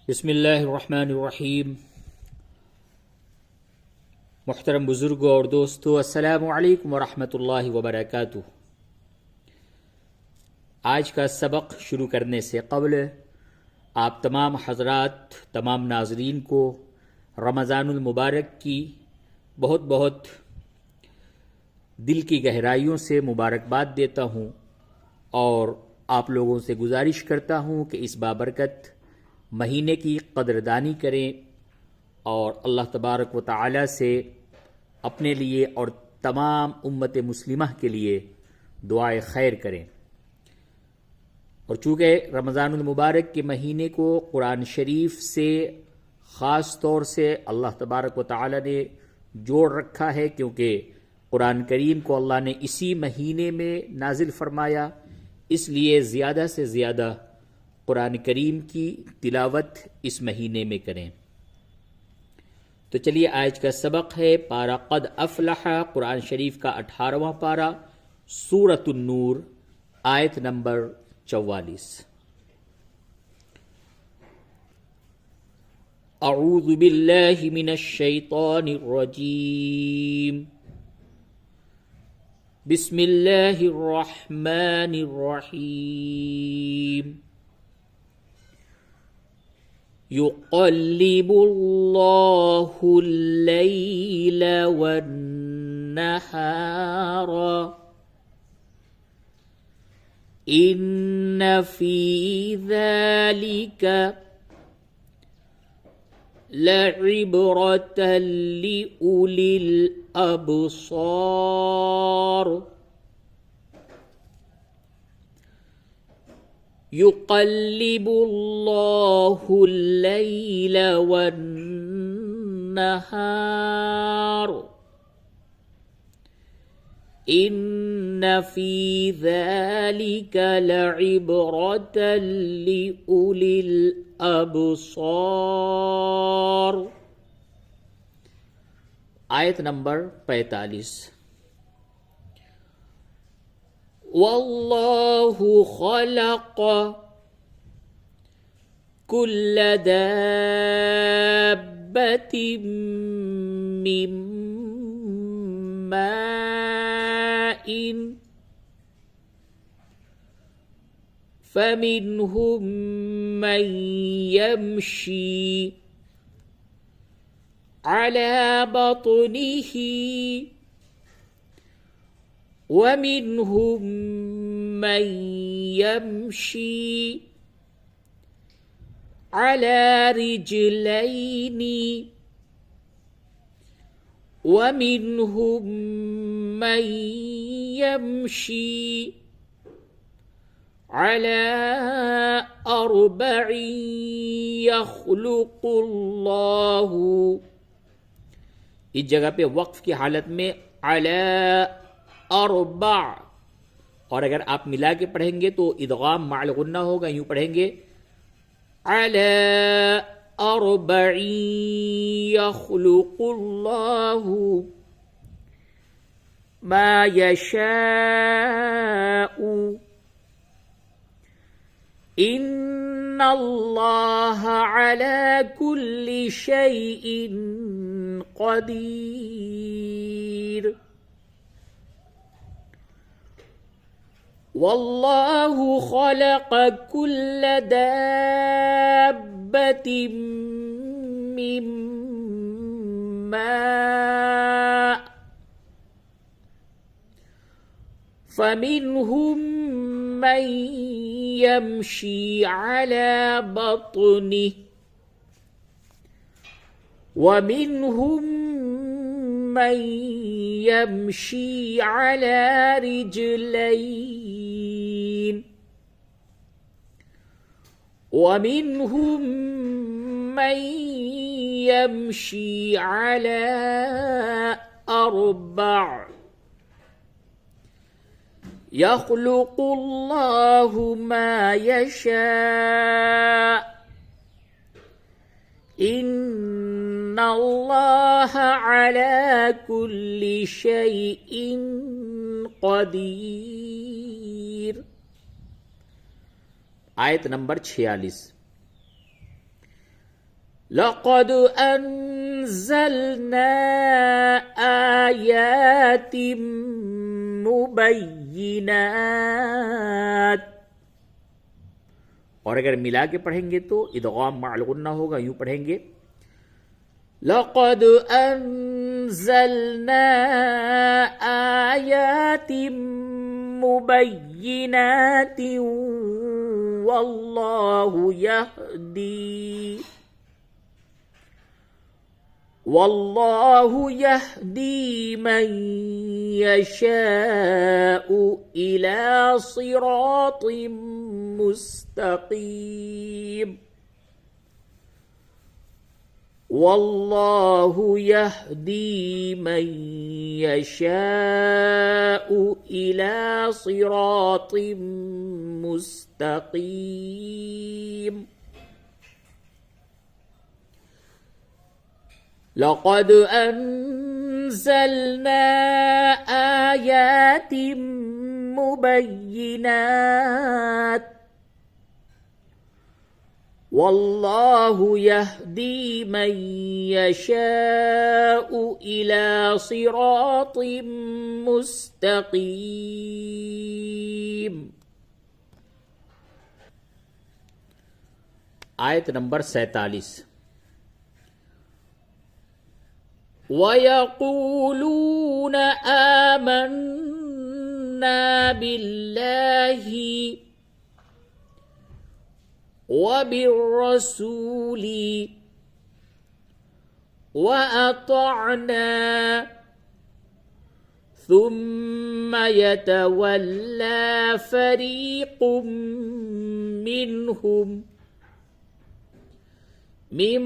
بسم اللہ الرحمن الرحیم۔ محترم بزرگوں اور دوستو، السلام علیکم ورحمۃ اللہ وبرکاتہ۔ آج کا سبق شروع کرنے سے قبل آپ تمام حضرات، تمام ناظرین کو رمضان المبارک کی بہت بہت دل کی گہرائیوں سے مبارکباد دیتا ہوں، اور آپ لوگوں سے گزارش کرتا ہوں کہ اس بابرکت مہینے کی قدردانی کریں اور اللہ تبارک و تعالی سے اپنے لیے اور تمام امت مسلمہ کے لیے دعائے خیر کریں۔ اور چونکہ رمضان المبارک کے مہینے کو قرآن شریف سے خاص طور سے اللہ تبارک و تعالی نے جوڑ رکھا ہے، کیونکہ قرآن کریم کو اللہ نے اسی مہینے میں نازل فرمایا، اس لیے زیادہ سے زیادہ قرآن کریم کی تلاوت اس مہینے میں کریں۔ تو چلیے آج کا سبق ہے پارہ قد افلح، قرآن شریف کا 18واں پارہ، سورۃ النور، آیت نمبر 44۔ اعوذ باللہ من الشیطان الرجیم، بسم اللہ الرحمن الرحیم۔ يقلب الله الليل والنهار إن في ذلك لعبرة لأولي الأبصار۔ يقلب الله الليل والنهار إن في ذلك لعبرة لأولي الأبصار۔ آیت نمبر 45۔ والله خلق كل دابة من ماء فمنهم من يمشي على بطنه ومنهم من يمشي على رجلين ومنهم من يمشي على أربع يخلق الله۔ اس جگہ پہ وقف کی حالت میں على اربع، اور اگر آپ ملا کے پڑھیں گے تو ادغام مع الغنہ ہوگا، یوں پڑھیں گے علی اربع یخلق اللہ ما یشاء ان اللہ علی کل شیء قدیر۔ والله خلق كل دابة من ماء فمنهم من يمشي على بطنه ومنهم من يمشي على رجلين ومنهم من يمشي على أربع يخلق الله ما يشاء ان اللہ علی کل شیء قدیر۔ آیت نمبر 46۔ لقد أنزلنا آيات मुबय्यिनात। और अगर मिला के पढ़ेंगे तो इदगाम मअल गुन्ना होगा, यूं पढ़ेंगे लक़द अंज़लना आयातिम मुबय्यिनातिन वल्लाहु यहदी मन यशाउ इला सिरातिम मुस्तकीम। वल्लाहु यहदी मन यशाउ इला सिरातिम मुस्तकीम। लक़द अंज़लना आयातिम मुबय्यिनात वल्लाहु यहदी मन यशाउ इला सिरातिम मुस्तकीम। आयत नंबर 47। वयक़ूलून आमन्ना बिल्लाहि वबिर्रसूलि वअतअना थुम्म यतवल्ला फरीक़ुम मिन्हुम मिन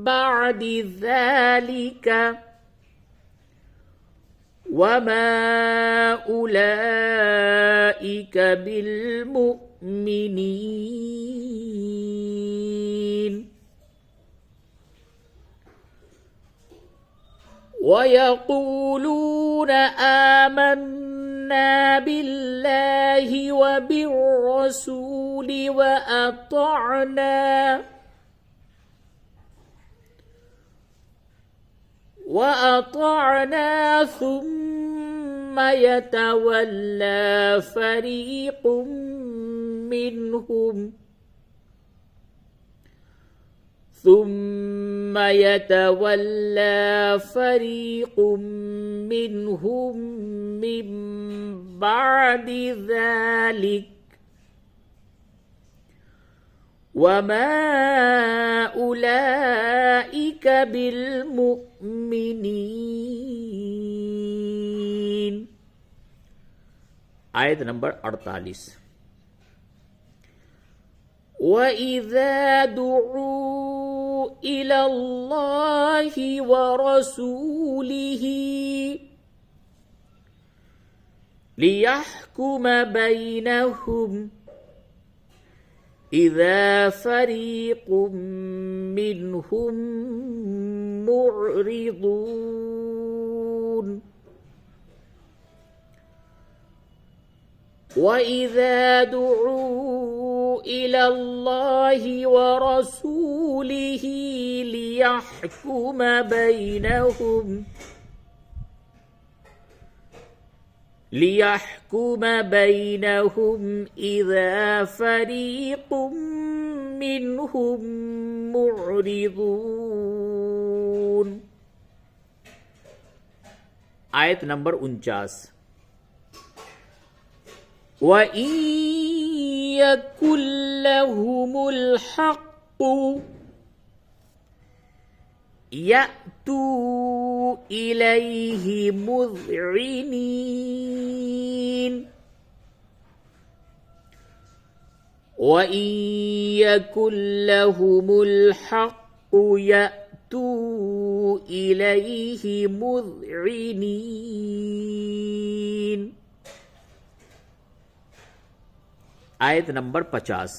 बअदि ज़ालिक वमा उलाइक बिल्मुमिनीन। वयक़ूलून आमन्ना बिल्लाहि वबिर्रसूलि वअतअना थुम्म यतवल्ला फरीक़ुम मिन्हुम मिन बअदि ज़ालिक वमा उलाइक बिल्मुमिनीन। आयत नंबर 48। वइज़ा दुऊ इलल्लाहि वरसूलिहि लियहकुम बैनहुम इज़ा फरीक़ुम मिन्हुम मुअरिदून। वइज़ा दुऊ इलल्लाहि वरसूलिहि लियहकुम बैनहुम इज़ा फरीक़ुम मिन्हुम मुअरिदून। आयत नंबर 49। वइन यकुन लहुमुल हक़्क़ु यअतू इलैहि मुज़ዒनीन। वइन यकुन लहुमुल हक़्क़ु यअतू इलैहि मुज़ዒनीन। आयत नंबर 50।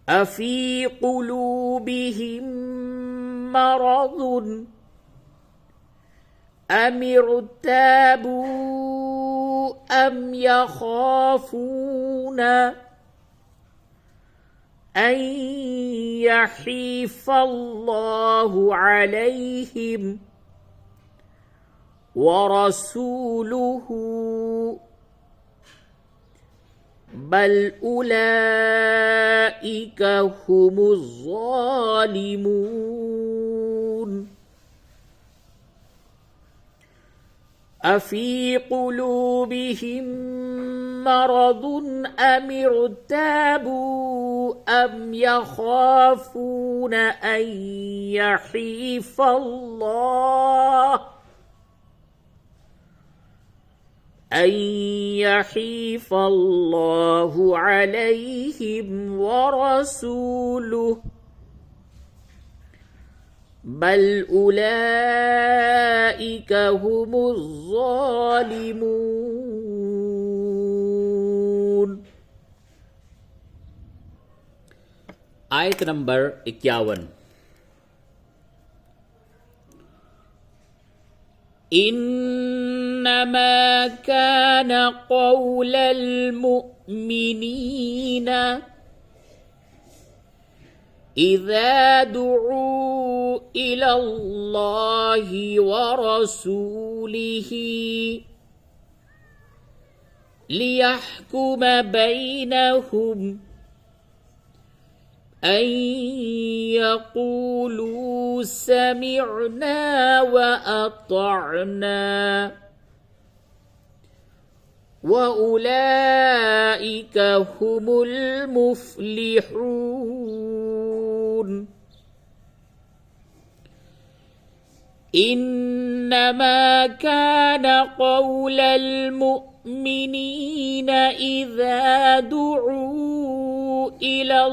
अफ़ी क़ुलूबिहिम मरज़ुन अमिर्ताबू अम यख़ाफ़ून अन يحيف الله عليهم ورسوله بل أولئك هم الظالمون أفي قلوبهم مرض أم ارتابوا أم يخافون أن يحيف الله عليهم ورسوله بل أولئك هم الظالمون. आयत नंबर 51। إنما كان قول المؤمنين إذا دعوا إلى الله ورسوله ليحكم بينهم أن يقولوا سمعنا وأطعنا وأولئك هم المفلحون. إنما كان قول المؤمنين إذا دعوا إلى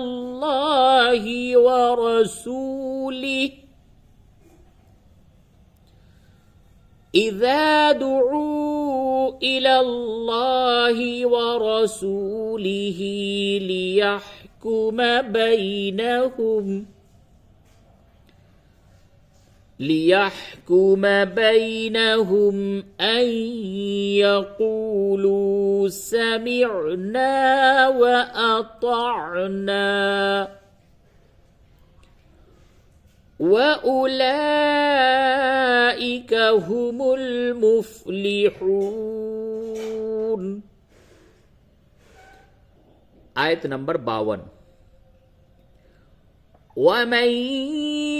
الله ورسوله ليحكم بينهم أن يقولوا سمعنا وأطعنا وأولئك هم المفلحون. आयत नंबर 52। ومن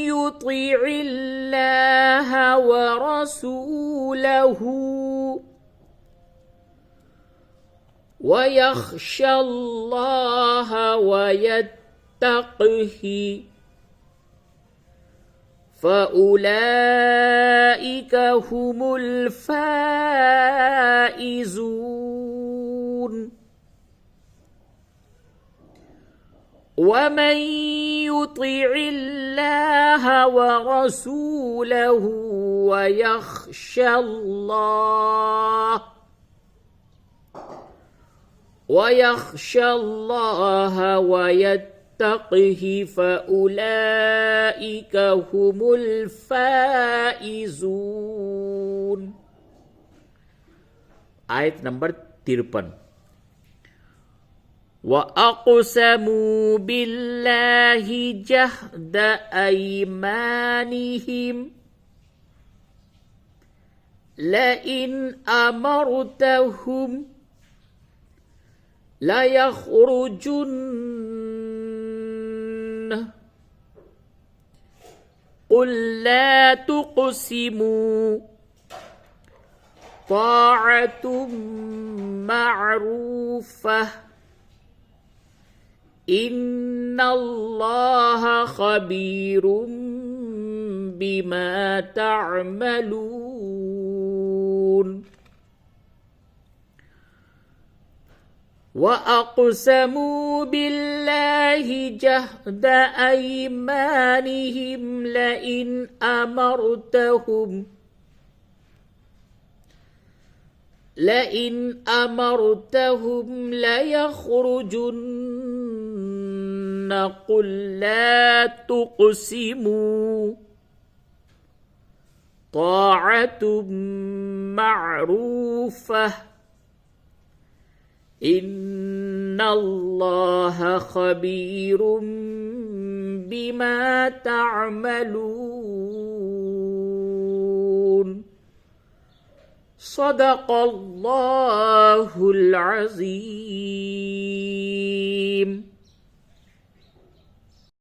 يطع الله ورسوله ويخشى الله ويتقه فأولئك هم الفائزون. ومن يطع الله ورسوله ويخشى الله ويتقه فأولئك هم الفائزون. आयत नंबर 53। وأقسموا بالله جهد أيمانهم لئن أمرتهم ليخرجن قل لا تقسموا طاعة معروفة إن الله خبير بما تعملون. وأقسموا بالله جهد أيمانهم لئن أمرتهم ليخرجن قل لا تقسموا طاعة معروفة إن الله خبير بما تعملون صدق الله العظيم.